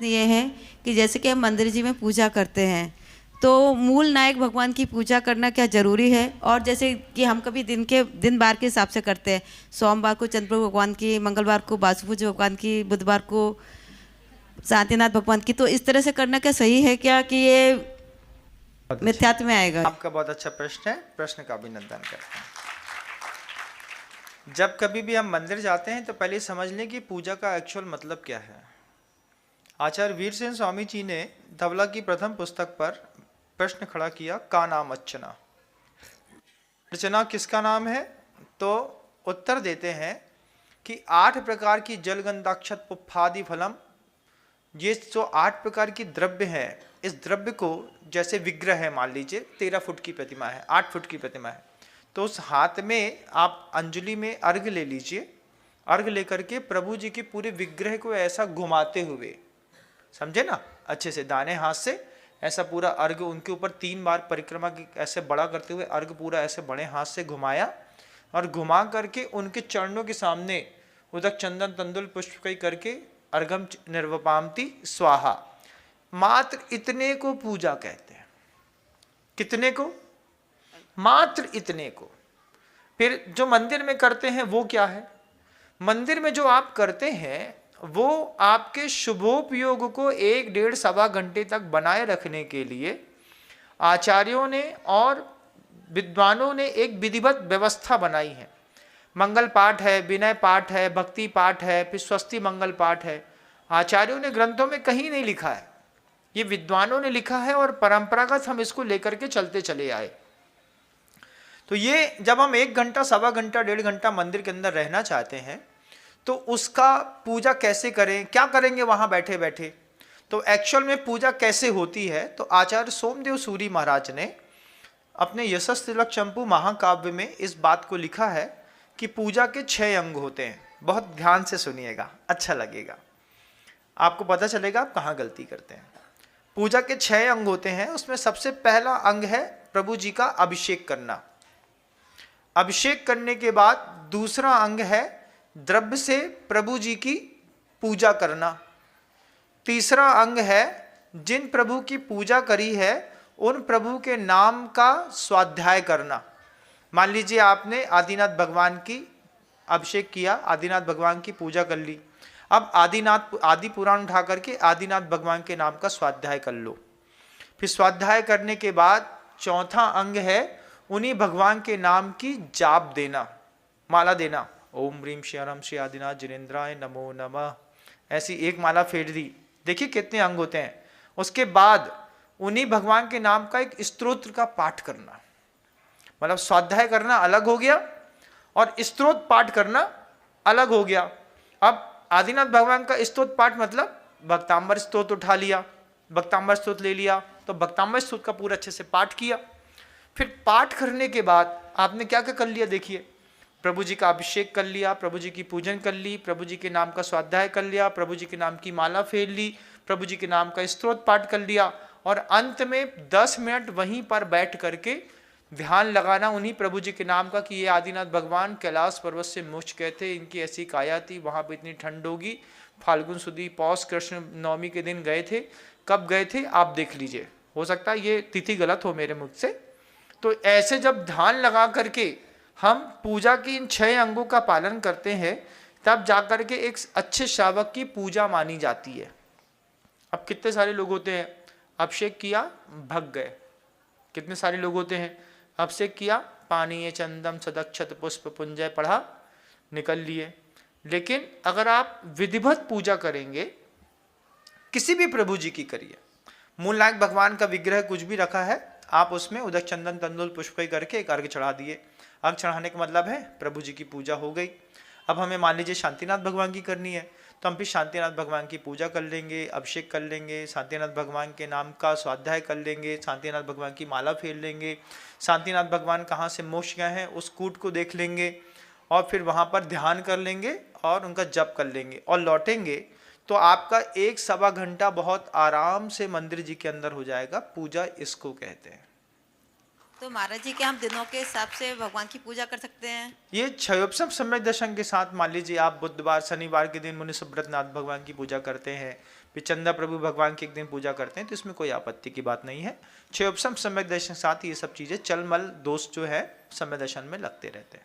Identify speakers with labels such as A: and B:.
A: प्रश्न ये है कि जैसे कि हम मंदिर जी में पूजा करते हैं तो मूल नायक भगवान की पूजा करना क्या ज़रूरी है? और जैसे कि हम कभी दिन बार के हिसाब से करते हैं, सोमवार को चंद्रप्रभु भगवान की, मंगलवार को वासुपूज्य भगवान की, बुधवार को शांतिनाथ भगवान की, तो इस तरह से करना क्या सही है क्या कि ये मिथ्यात्व में आएगा?
B: आपका बहुत अच्छा प्रश्न है, प्रश्न का अभिनंदन करते हैं। जब कभी भी हम मंदिर जाते हैं तो पहले समझ लें कि पूजा का एक्चुअल मतलब क्या है। आचार्य वीरसेन स्वामी जी ने धवला की प्रथम पुस्तक पर प्रश्न खड़ा किया, का नाम अर्चना। अर्चना किसका नाम है? तो उत्तर देते हैं कि 8 प्रकार की जलगंधाक्षत पुप्फादि फलम, ये जो 8 प्रकार की द्रव्य है, इस द्रव्य को जैसे विग्रह है, मान लीजिए 13 फुट की प्रतिमा है, 8 फुट की प्रतिमा है, तो उस हाथ में आप अंजलि में अर्घ ले लीजिए। अर्घ लेकर के प्रभु जी के पूरे विग्रह को ऐसा घुमाते हुए, समझे ना, अच्छे से दाने हाथ से ऐसा पूरा अर्घ उनके ऊपर 3 बार परिक्रमा की ऐसे बड़ा करते हुए अर्घ पूरा ऐसे बड़े हाथ से घुमाया और घुमा करके उनके चरणों के सामने उदक चंदन तंदुल पुष्प कई करके अर्घम निर्वपामति स्वाहा, मात्र इतने को पूजा कहते हैं। कितने को? मात्र इतने को। फिर जो मंदिर में करते हैं वो क्या है? मंदिर में जो आप करते हैं वो आपके शुभोपयोग को 1 डेढ़ सवा घंटे तक बनाए रखने के लिए आचार्यों ने और विद्वानों ने एक विधिवत व्यवस्था बनाई है। मंगल पाठ है, विनय पाठ है, भक्ति पाठ है, फिर स्वस्ति मंगल पाठ है। आचार्यों ने ग्रंथों में कहीं नहीं लिखा है, ये विद्वानों ने लिखा है और परंपरागत हम इसको लेकर के चलते चले आए। तो ये जब हम 1 घंटा, सवा घंटा, 1.5 घंटा मंदिर के अंदर रहना चाहते हैं तो उसका पूजा कैसे करें, क्या करेंगे वहां बैठे बैठे, तो एक्चुअल में पूजा कैसे होती है? तो आचार्य सोमदेव सूरी महाराज ने अपने यशस तिलक चंपू महाकाव्य में इस बात को लिखा है कि पूजा के 6 अंग होते हैं। बहुत ध्यान से सुनिएगा, अच्छा लगेगा, आपको पता चलेगा आप कहाँ गलती करते हैं। पूजा के 6 अंग होते हैं, उसमें सबसे पहला अंग है प्रभु जी का अभिषेक करना। अभिषेक करने के बाद दूसरा अंग है द्रव्य से प्रभु जी की पूजा करना। तीसरा अंग है जिन प्रभु की पूजा करी है उन प्रभु के नाम का स्वाध्याय करना। मान लीजिए आपने आदिनाथ भगवान की अभिषेक किया, आदिनाथ भगवान की पूजा कर ली, अब आदि पुराण उठा करके आदिनाथ भगवान के नाम का स्वाध्याय कर लो। फिर स्वाध्याय करने के बाद चौथा अंग है उन्हीं भगवान के नाम की जाप देना, माला देना। ओम ह्रीम श्री हरम श्री आदिनाथ जिनेन्द्राय नमो नमः, ऐसी एक माला फेर दी। देखिए कितने अंग होते हैं। उसके बाद उन्हीं भगवान के नाम का एक स्तोत्र का पाठ करना, मतलब स्वाध्याय करना अलग हो गया और स्तोत्र पाठ करना अलग हो गया। अब आदिनाथ भगवान का स्तोत्र पाठ मतलब भक्तांबर स्तोत्र उठा लिया, भक्तांबर स्तोत्र ले लिया, तो भक्तांबर स्तोत्र का पूरा अच्छे से पाठ किया। फिर पाठ करने के बाद आपने क्या क्या कर लिया? देखिए, प्रभु जी का अभिषेक कर लिया, प्रभु जी की पूजन कर ली, प्रभु जी के नाम का स्वाध्याय कर लिया, प्रभु जी के नाम की माला फेर ली, प्रभु जी के नाम का स्तोत्र पाठ कर लिया और अंत में 10 मिनट वहीं पर बैठ करके ध्यान लगाना उन्हीं प्रभु जी के नाम का कि ये आदिनाथ भगवान कैलाश पर्वत से मुझ गए थे, इनकी ऐसी काया थी, वहाँ पर इतनी ठंड होगी, फाल्गुन सुदी पौष कृष्ण नवमी के दिन गए थे, कब गए थे आप देख लीजिए, हो सकता है ये तिथि गलत हो मेरे मुख से। तो ऐसे जब ध्यान लगा करके हम पूजा की इन 6 अंगों का पालन करते हैं तब जाकर के एक अच्छे श्रावक की पूजा मानी जाती है। अब कितने सारे लोग होते हैं, अभिषेक किया भग गए, कितने सारे लोग होते हैं अभिषेक किया पानी चंदम सदक्षत पुष्प पुंजय पढ़ा निकल लिए। लेकिन अगर आप विधिवत पूजा करेंगे, किसी भी प्रभु जी की करिए, मूल नायक भगवान का विग्रह कुछ भी रखा है, आप उसमें उदक चंदन तंदुल पुष्प करके एक अर्घ चढ़ा दिए। अर्घ चढ़ाने का मतलब है प्रभु जी की पूजा हो गई। अब हमें मान लीजिए शांतिनाथ भगवान की करनी है तो हम फिर शांतिनाथ भगवान की पूजा कर लेंगे, अभिषेक कर लेंगे, शांतिनाथ भगवान के नाम का स्वाध्याय कर लेंगे, शांतिनाथ भगवान की माला फेर लेंगे, शांतिनाथ भगवान कहाँ से मोक्ष गए हैं उस कूट को देख लेंगे और फिर वहाँ पर ध्यान कर लेंगे और उनका जप कर लेंगे और लौटेंगे। तो आपका 1 सवा घंटा बहुत आराम से मंदिर जी के अंदर हो जाएगा। पूजा इसको कहते हैं।
A: तो महाराज जी, क्या हम दिनों के हिसाब से भगवान की पूजा कर सकते हैं?
B: ये क्षयोपम सम्यक दर्शन के साथ मान लीजिए आप बुधवार शनिवार के दिन मुनि सुब्रतनाथ भगवान की पूजा करते हैं, फिर चंदा प्रभु भगवान की एक दिन पूजा करते हैं, तो इसमें कोई आपत्ति की बात नहीं है। क्षयोपम सम्यक दर्शन के साथ ये सब चीजें चलमल दोष जो है सम्यक दर्शन में लगते रहते हैं।